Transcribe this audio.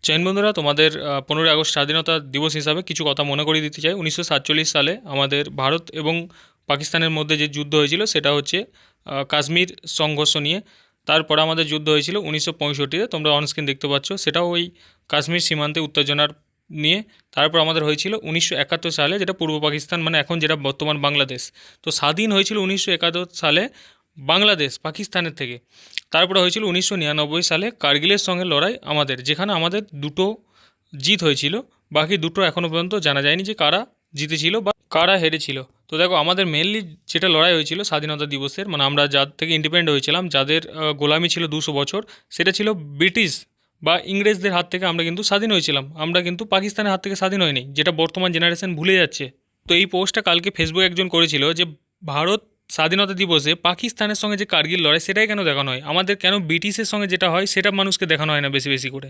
জৈন বন্ধুরা, তোমাদের 15ই আগস্ট স্বাধীনতা দিবস হিসাবে কিছু কথা মনে করিয়ে দিতে চাই। 1947 সালে আমাদের ভারত এবং পাকিস্তানের মধ্যে যে যুদ্ধ হয়েছিল সেটা হচ্ছে কাশ্মীর সংঘর্ষ নিয়ে। তারপরে আমাদের যুদ্ধ হয়েছিল 1965-তে, তোমরা অনস্ক্রিন দেখতে পাচ্ছ, সেটাও ওই কাশ্মীর সীমান্তে উত্তেজনার নিয়ে। তারপর আমাদের হয়েছিল 1971 সালে, যেটা পূর্ব পাকিস্তান, মানে এখন যেটা বর্তমান বাংলাদেশ। তো স্বাধীন হয়েছিল 1971 সালে বাংলাদেশ পাকিস্তানের থেকে। তারপরে হয়েছিল 1999 সালে কার্গিলের সঙ্গে লড়াই আমাদের, যেখানে আমাদের দুটো জিত হয়েছিল, বাকি দুটো এখনও পর্যন্ত জানা যায়নি যে কারা জিতেছিল বা কারা হেরেছিল। তো দেখো, আমাদের মেনলি যেটা লড়াই হয়েছিল স্বাধীনতা দিবসের, মানে আমরা যার থেকে ইন্ডিপেন্ডেন্ট হয়েছিলাম, যাদের গোলামি ছিল 200 বছর, সেটা ছিল ব্রিটিশ বা ইংরেজদের হাত থেকে আমরা কিন্তু স্বাধীন হয়েছিলাম। আমরা কিন্তু পাকিস্তানের হাত থেকে স্বাধীন হয়নি, যেটা বর্তমান জেনারেশন ভুলে যাচ্ছে। তো এই পোস্টটা কালকে ফেসবুকে একজন করেছিল যে ভারত স্বাধীনতা দিবসে পাকিস্তানের সঙ্গে যে কার্গিল লড়াই সেটাই কেন দেখানো হয়, আমাদের কেন ব্রিটিশের সঙ্গে যেটা হয় সেটা মানুষকে দেখানো হয় না বেশি বেশি করে।